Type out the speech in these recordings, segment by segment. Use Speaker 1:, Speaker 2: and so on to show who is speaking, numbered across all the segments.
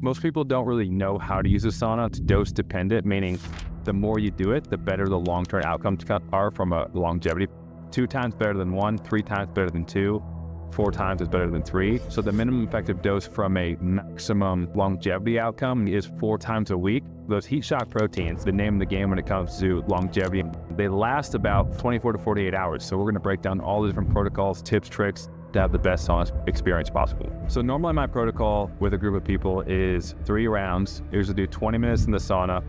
Speaker 1: Most people don't really know how to use a sauna. It's dose dependent, meaning the more you do it, the better the long-term outcomes are from a longevity. 2 times better than 1, 3 times better than 2, 4 times is better than 3. So the minimum effective dose from a maximum longevity outcome is 4 times a week. Those heat shock proteins, the name of the game when it comes to longevity, they last about 24 to 48 hours. So we're going to break down all the different protocols, tips, tricks to have the best sauna experience possible. So normally my protocol with a group of people is 3 rounds. I usually do 20 minutes in the sauna,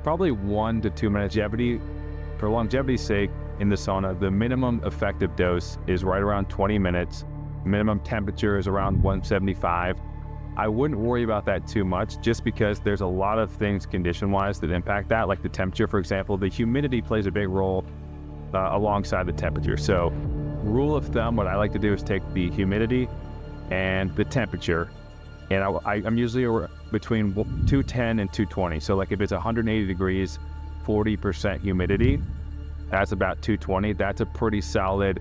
Speaker 1: probably 1 to 2 minutes longevity. For longevity's sake, in the sauna, the minimum effective dose is right around 20 minutes. Minimum temperature is around 175. I wouldn't worry about that too much just because there's a lot of things condition-wise that impact that, like the temperature, for example. The humidity plays a big role alongside the temperature. So rule of thumb, what I like to do is take the humidity and the temperature, and I'm usually between 210 and 220. So like if it's 180 degrees, 40% humidity, that's about 220. That's a pretty solid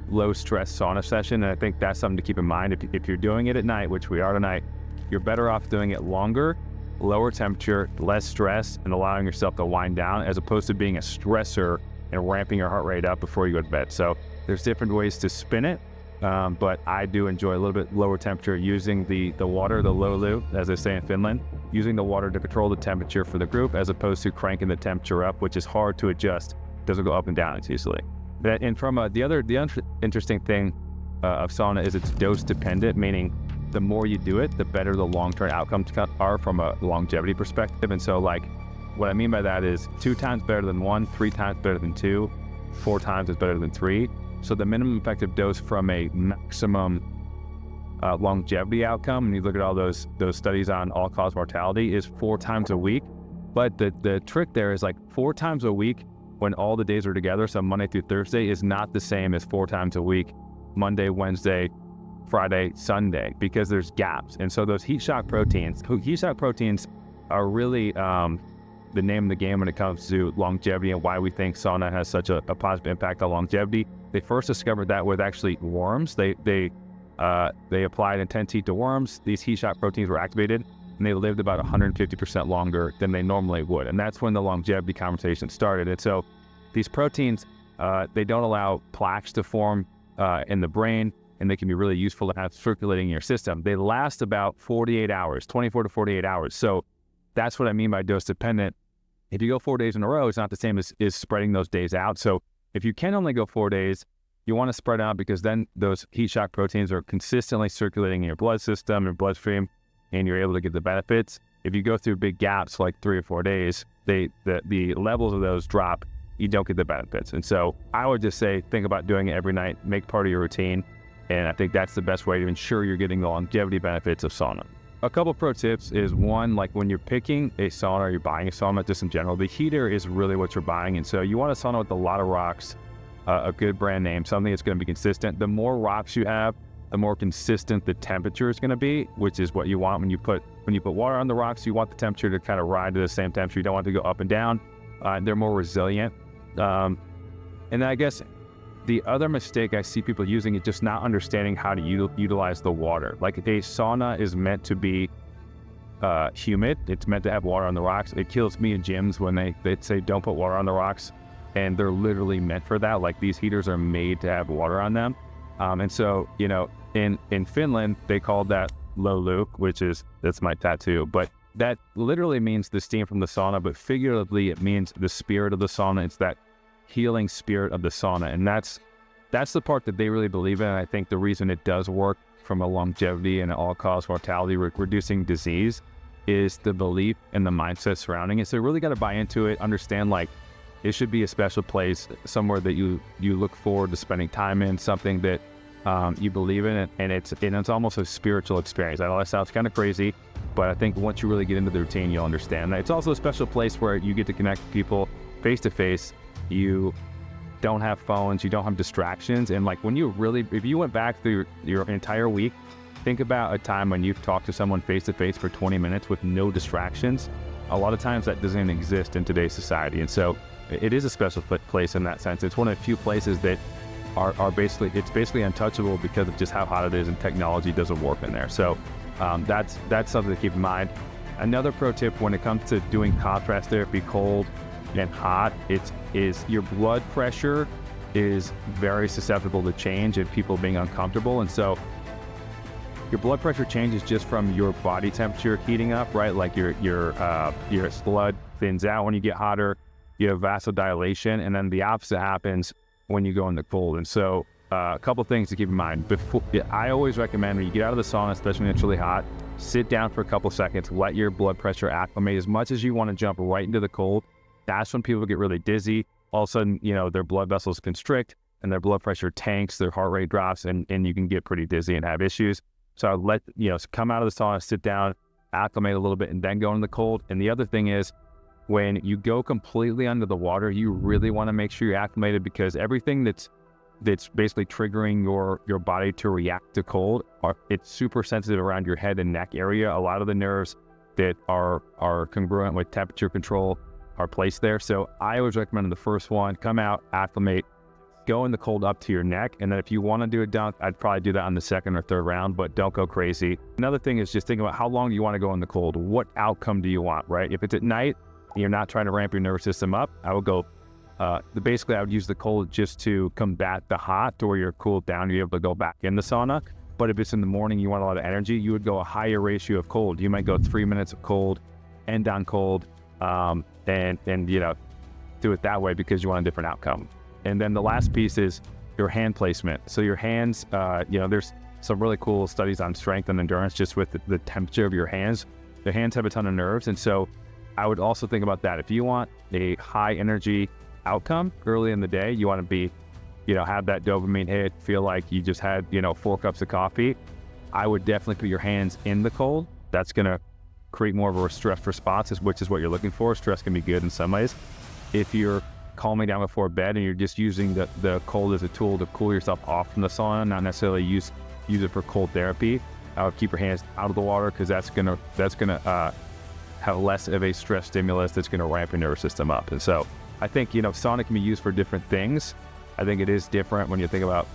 Speaker 1: low stress sauna session. And I think that's something to keep in mind. If you're doing it at night, which we are tonight, you're better off doing it longer, lower temperature, less stress, and allowing yourself to wind down as opposed to being a stressor and ramping your heart rate up before you go to bed. So there's different ways to spin it. But I do enjoy a little bit lower temperature using the water, the Löyly, as they say in Finland, using the water to control the temperature for the group as opposed to cranking the temperature up, which is hard to adjust. It doesn't go up and down as easily. And from the interesting thing of sauna is it's dose dependent, meaning the more you do it, the better the long-term outcomes are from a longevity perspective. And so like, what I mean by that is 2 times better than 1, 3 times better than 2, 4 times is better than 3. So the minimum effective dose from a maximum longevity outcome, and you look at all those studies on all-cause mortality, is 4 times a week. But the trick there is like 4 times a week when all the days are together, so Monday through Thursday, is not the same as 4 times a week, Monday, Wednesday, Friday, Sunday, because there's gaps. And so those heat shock proteins are really the name of the game when it comes to longevity and why we think sauna has such a positive impact on longevity. They first discovered that with actually worms. They applied intense heat to worms. These heat shock proteins were activated, and they lived about 150% longer than they normally would. And that's when the longevity conversation started. And so these proteins, they don't allow plaques to form in the brain, and they can be really useful to have circulating in your system. They last about 48 hours, 24 to 48 hours. So that's what I mean by dose dependent. If you go 4 days in a row, it's not the same as spreading those days out. So if you can only go 4 days, you want to spread out because then those heat shock proteins are consistently circulating in your blood system and bloodstream, and you're able to get the benefits. If you go through big gaps like 3 or 4 days, the levels of those drop, you don't get the benefits. And so I would just say, think about doing it every night, make part of your routine. And I think that's the best way to ensure you're getting the longevity benefits of sauna. A couple pro tips is, one, like when you're picking a sauna or you're buying a sauna, just in general, the heater is really what you're buying. And so you want a sauna with a lot of rocks, a good brand name, something that's going to be consistent. The more rocks you have, the more consistent the temperature is going to be, which is what you want when you put water on the rocks. You want the temperature to kind of ride to the same temperature. You don't want it to go up and down. They're more resilient. And then I guess the other mistake I see people using is just not understanding how to utilize the water. Like a sauna is meant to be humid. It's meant to have water on the rocks. It kills me in gyms when they say don't put water on the rocks, and they're literally meant for that. Like these heaters are made to have water on them. And so, you know, in Finland, they called that Löyly, that's my tattoo, but that literally means the steam from the sauna, but figuratively it means the spirit of the sauna. It's that healing spirit of the sauna. And that's the part that they really believe in. And I think the reason it does work from a longevity and an all-cause mortality, reducing disease, is the belief and the mindset surrounding it. So you really got to buy into it, understand like it should be a special place, somewhere that you look forward to spending time in, something that you believe in, and it's almost a spiritual experience. I know that sounds kind of crazy, but I think once you really get into the routine, you'll understand that. It's also a special place where you get to connect with people face to face. You don't have phones, you don't have distractions. And like if you went back through your entire week, think about a time when you've talked to someone face to face for 20 minutes with no distractions. A lot of times that doesn't exist in today's society. And so it is a special place in that sense. It's one of the few places that are basically untouchable because of just how hot it is, and technology doesn't work in there. So That's something to keep in mind. Another pro tip when it comes to doing contrast therapy, cold and hot, is your blood pressure is very susceptible to change and people being uncomfortable. And so your blood pressure changes just from your body temperature heating up, right? Like your blood thins out when you get hotter, you have vasodilation, and then the opposite happens when you go in the cold. And so a couple things to keep in mind. I always recommend when you get out of the sauna, especially when it's really hot, sit down for a couple seconds, let your blood pressure acclimate. As much as you want to jump right into the cold, that's when people get really dizzy. All of a sudden, their blood vessels constrict and their blood pressure tanks, their heart rate drops, and you can get pretty dizzy and have issues. So I would come out of the sauna, sit down, acclimate a little bit, and then go in the cold. And the other thing is, when you go completely under the water, you really want to make sure you're acclimated, because everything that's basically triggering your body to react to cold, it's super sensitive around your head and neck area. A lot of the nerves that are congruent with temperature control are placed there. So I always recommend the first one, come out, acclimate, go in the cold up to your neck. And then if you want to do a dunk, I'd probably do that on the second or third round, but don't go crazy. Another thing is just think about how long do you want to go in the cold? What outcome do you want, right? If it's at night, you're not trying to ramp your nervous system up, I would go, basically I would use the cold just to combat the hot, to where you're cooled down, you're able to go back in the sauna. But if it's in the morning, you want a lot of energy, you would go a higher ratio of cold. You might go 3 minutes of cold, end on cold, and do it that way because you want a different outcome. And then the last piece is your hand placement. So your hands, there's some really cool studies on strength and endurance just with the temperature of your hands. The hands have a ton of nerves, and so I would also think about that. If you want a high energy outcome early in the day, you want to be, have that dopamine hit, feel like you just had, 4 cups of coffee, I would definitely put your hands in the cold. That's going to create more of a stress response, which is what you're looking for. Stress can be good in some ways. If you're calming down before bed and you're just using the cold as a tool to cool yourself off from the sauna, not necessarily use it for cold therapy, I would keep your hands out of the water, because that's gonna have less of a stress stimulus that's gonna ramp your nervous system up. And so I think sauna can be used for different things. I think it is different when you think about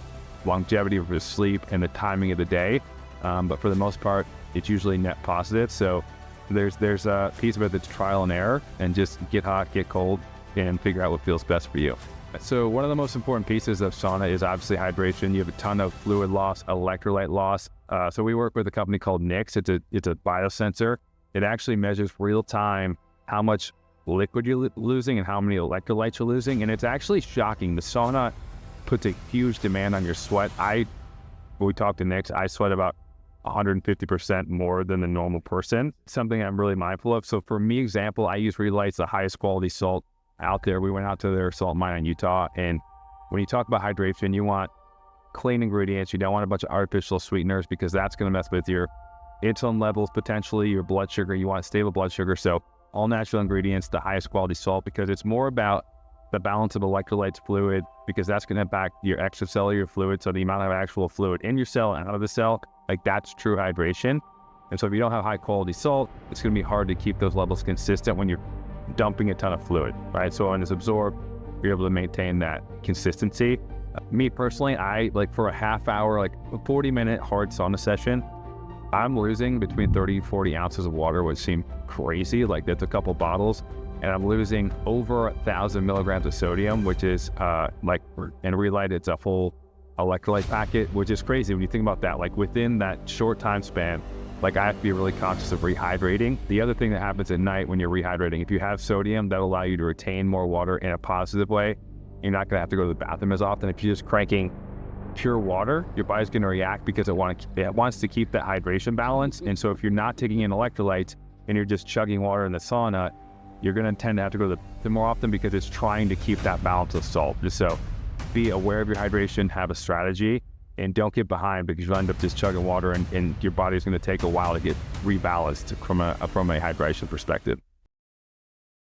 Speaker 1: longevity versus sleep and the timing of the day, but for the most part, it's usually net positive. So there's a piece of it that's trial and error, and just get hot, get cold, and figure out what feels best for you. So one of the most important pieces of sauna is obviously hydration. You have a ton of fluid loss, electrolyte loss. So we work with a company called Nix. It's a biosensor. It actually measures real time how much liquid you're losing and how many electrolytes you're losing. And it's actually shocking. The sauna puts a huge demand on your sweat. When we talked to Nix, I sweat about 150% more than the normal person, something I'm really mindful of. So for me, example, I use Relights, the highest quality salt out there. We went out to their salt mine in Utah, and when you talk about hydration, you want clean ingredients. You don't want a bunch of artificial sweeteners, because that's going to mess with your insulin levels, potentially your blood sugar. You want stable blood sugar. So all natural ingredients, the highest quality salt, because it's more about the balance of electrolytes, fluid, because that's going to impact your extracellular fluid. So the amount of actual fluid in your cell and out of the cell, like that's true hydration. And so if you don't have high quality salt, it's going to be hard to keep those levels consistent when you're dumping a ton of fluid, right? So when it's absorbed, you're able to maintain that consistency. Me personally, I for a half hour, a 40-minute hard sauna session, I'm losing between 30 and 40 ounces of water, which seemed crazy. That's a couple bottles, and I'm losing over 1,000 milligrams of sodium, which is in Relight, it's a full electrolyte packet, which is crazy when you think about that. Within that short time span, I have to be really conscious of rehydrating. The other thing that happens at night when you're rehydrating, if you have sodium, that'll allow you to retain more water in a positive way. You're not going to have to go to the bathroom as often. If you're just cranking pure water, your body's going to react because it wants to keep that hydration balance. And so if you're not taking in electrolytes and you're just chugging water in the sauna, you're going to tend to have to go to the bathroom more often, because it's trying to keep that balance of salt. Just so be aware of your hydration, have a strategy, and don't get behind, because you'll end up just chugging water and your body's going to take a while to get rebalanced from a hydration perspective.